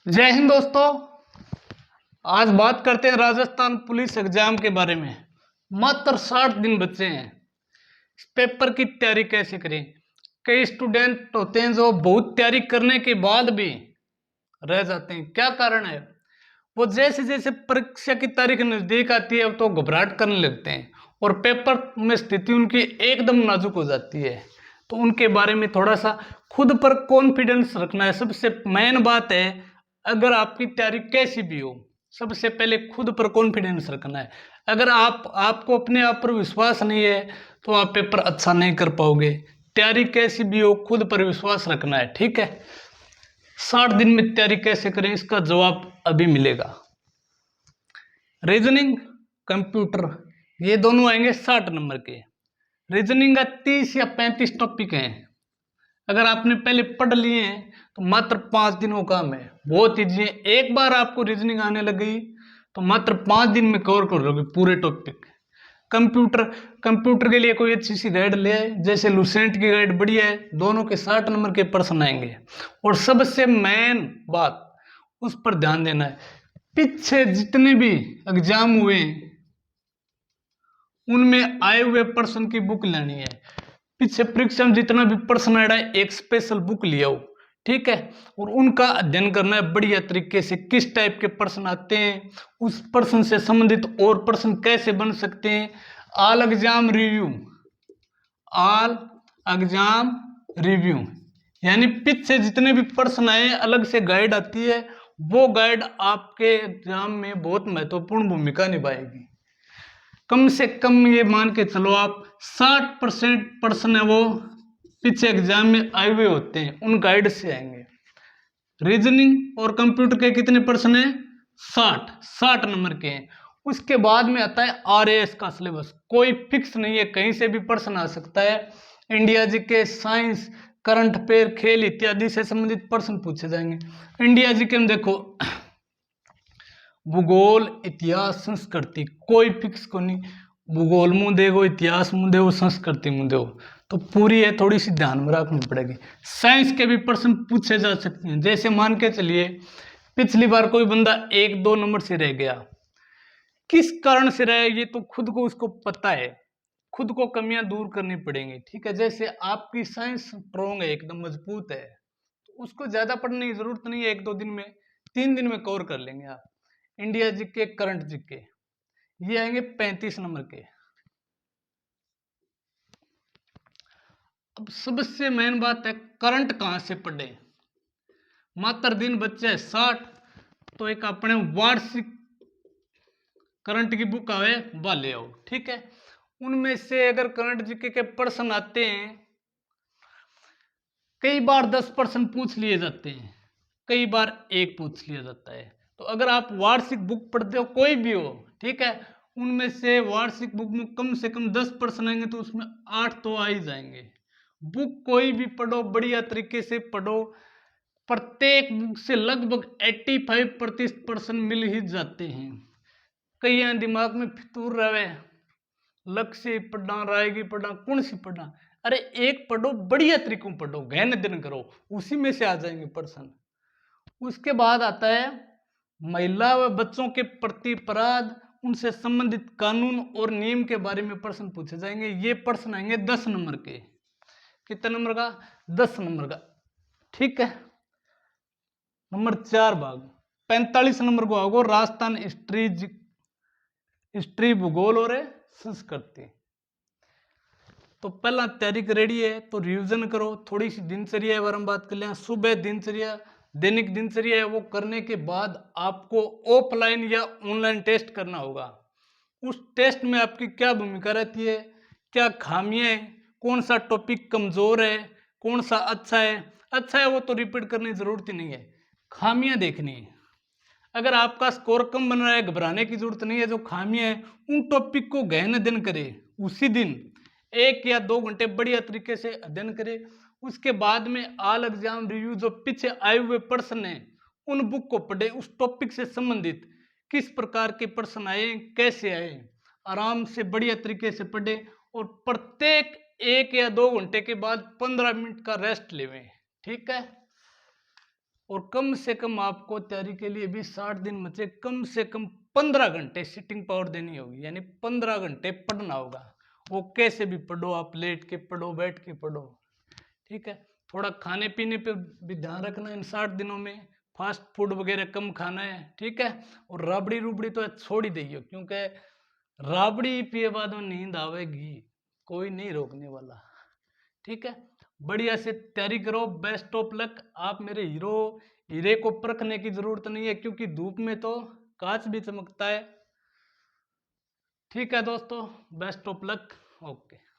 जय हिंद दोस्तों। आज बात करते हैं राजस्थान पुलिस एग्जाम के बारे में। मात्र 60 दिन बचे हैं। इस पेपर की तैयारी कैसे करें। कई स्टूडेंट होते हैं जो बहुत तैयारी करने के बाद भी रह जाते हैं। क्या कारण है? वो जैसे जैसे परीक्षा की तारीख नजदीक आती है तो घबराहट करने लगते हैं और पेपर में स्थिति उनकी एकदम नाजुक हो जाती है। तो उनके बारे में थोड़ा सा खुद पर कॉन्फिडेंस रखना है। सबसे मेन बात है, अगर आपकी तैयारी कैसी भी हो, सबसे पहले खुद पर कॉन्फिडेंस रखना है। अगर आपको अपने आप पर विश्वास नहीं है तो आप पेपर अच्छा नहीं कर पाओगे। तैयारी कैसी भी हो, खुद पर विश्वास रखना है। ठीक है। 60 दिन में तैयारी कैसे करें, इसका जवाब अभी मिलेगा। रीजनिंग, कंप्यूटर, ये दोनों आएंगे 60 नंबर के। रीजनिंग का 30 या 35 टॉपिक हैं। अगर आपने पहले पढ़ लिए हैं तो मात्र 5 दिनों का काम है। बहुत ईजी है। एक बार आपको रीजनिंग आने लग गई तो मात्र 5 दिन में कवर कर लोगे पूरे टॉपिक। कंप्यूटर, कंप्यूटर के लिए कोई अच्छी सी गाइड ले आए, जैसे लुसेंट की गाइड बढ़िया है। दोनों के 60 नंबर के प्रश्न आएंगे। और सबसे मेन बात, उस पर ध्यान देना है, पीछे जितने भी एग्जाम हुए उनमें आए हुए प्रश्न की बुक लेनी है। पीछे परीक्षा में जितना भी प्रश्न आ रहा है, एक स्पेशल बुक लिया हो। ठीक है। और उनका अध्ययन करना है बढ़िया तरीके से। किस टाइप के प्रश्न आते हैं, उस प्रश्न से संबंधित और प्रश्न कैसे बन सकते हैं। All exam review, all exam review यानी पीछे जितने भी प्रश्न आए अलग से गाइड आती है। वो गाइड आपके एग्जाम में बहुत महत्वपूर्ण भूमिका निभाएगी। कम से कम ये मान के चलो आप 60% प्रश्न है वो पीछे एग्जाम में आए हुए होते हैं, उन गाइड से आएंगे। रीजनिंग और कंप्यूटर के कितने प्रश्न हैं? 60 नंबर के हैं। उसके बाद में आता है आरएएस का सिलेबस। कोई फिक्स नहीं है, कहीं से भी प्रश्न आ सकता है। India GK, science, current affair, खेल इत्यादि से संबंधित प्रश्न पूछे जाएंगे। इंडिया जीके में देखो, भूगोल, इतिहास, संस्कृति, कोई फिक्स को नहीं। भूगोल मुंह देखो, इतिहास मुंह देखो, संस्कृति मुंह देखो, तो पूरी है, थोड़ी सी ध्यान में रखनी पड़ेगी। साइंस के भी प्रश्न पूछे जा सकते हैं। जैसे मान के चलिए पिछली बार कोई बंदा 1-2 नंबर से रह गया, किस कारण से रहा, ये तो खुद को उसको पता है। खुद को कमियां दूर करनी पड़ेंगी। ठीक है। जैसे आपकी साइंस स्ट्रोंग है, एकदम मजबूत है, तो उसको ज्यादा पढ़ने की जरूरत नहीं है। 1-2 दिन में, 3 दिन में कवर कर लेंगे आप। इंडिया जीके, करंट जीके, ये आएंगे 35 नंबर के। अब सबसे मेन बात है, करंट कहां से पढ़े। मात्र दिन बच्चे है 60, तो एक अपने वार्षिक करंट की बुक आवे वह ले आओ। ठीक है। उनमें से अगर करंट जीके के प्रश्न आते हैं, कई बार 10% पूछ लिए जाते हैं, कई बार एक पूछ लिया जाता है। तो अगर आप वार्षिक बुक पढ़ते हो, कोई भी हो, ठीक है, उनमें से वार्षिक बुक में कम से कम 10% आएंगे तो उसमें 8 तो आ ही जाएंगे। बुक कोई भी पढ़ो, बढ़िया तरीके से पढ़ो। प्रत्येक बुक से लगभग 85% मिल ही जाते हैं। कई यहाँ दिमाग में फितूर रहे, लक्ष्य पढ़ना, रायगी पढ़ना, कौन सी पढ़ना। अरे एक पढ़ो, बढ़िया तरीकों पढ़ो, गहन दिन करो, उसी में से आ जाएंगे प्रश्न। उसके बाद आता है महिला व बच्चों के प्रति अपराध, उनसे संबंधित कानून और नियम के बारे में प्रश्न पूछे जाएंगे। ये प्रश्न आएंगे 10 नंबर के। कितने नंबर का? 10 नंबर का। ठीक है। नंबर 4 भाग 45 नंबर को आओगे राजस्थान हिस्ट्री, हिस्ट्री, भूगोल और संस्कृति। तो पहला तैयारी रेडी है तो रिवीजन करो। थोड़ी सी दिनचर्या के बारे में बात कर लें। सुबह दिनचर्या, दैनिक दिनचर्या है, वो करने के बाद आपको ऑफलाइन या ऑनलाइन टेस्ट करना होगा। उस टेस्ट में आपकी क्या भूमिका रहती है, क्या खामियां हैं, कौन सा टॉपिक कमजोर है, कौन सा अच्छा है। अच्छा है वो तो रिपीट करने की जरूरत ही नहीं है, खामियां देखनी है। अगर आपका स्कोर कम बन रहा है, घबराने की जरूरत नहीं है। जो खामियां हैं उन टॉपिक को गहन अध्ययन करें। उसी दिन 1 या 2 घंटे बढ़िया तरीके से अध्ययन करें। उसके बाद में ऑल एग्जाम रिव्यू, जो पीछे आए हुए प्रश्न हैं उन बुक को पढ़े। उस टॉपिक से संबंधित किस प्रकार के प्रश्न आए, कैसे आए, आराम से बढ़िया तरीके से पढ़े। और प्रत्येक 1 या 2 घंटे के बाद 15 मिनट का रेस्ट लेवें। ठीक है। और कम से कम आपको तैयारी के लिए भी 60 दिन बचे, कम से कम 15 घंटे सिटिंग पावर देनी होगी, यानी 15 घंटे पढ़ना होगा। वो कैसे भी पढ़ो, आप लेट के पढ़ो, बैठ के पढ़ो, ठीक है। थोड़ा खाने पीने पे भी ध्यान रखना इन 60 दिनों में, फास्ट फूड वगैरह कम खाना है, ठीक है। और राबड़ी रूबड़ी तो छोड़ ही देगी, क्योंकि राबड़ी पिए बाद में नींद आवेगी, कोई नहीं रोकने वाला, ठीक है। बढ़िया से तैयारी करो, बेस्ट ऑफ लक। आप मेरे हीरे को परखने की जरूरत नहीं है, क्योंकि धूप में तो कांच भी चमकता है, ठीक है दोस्तों। Best of luck, okay.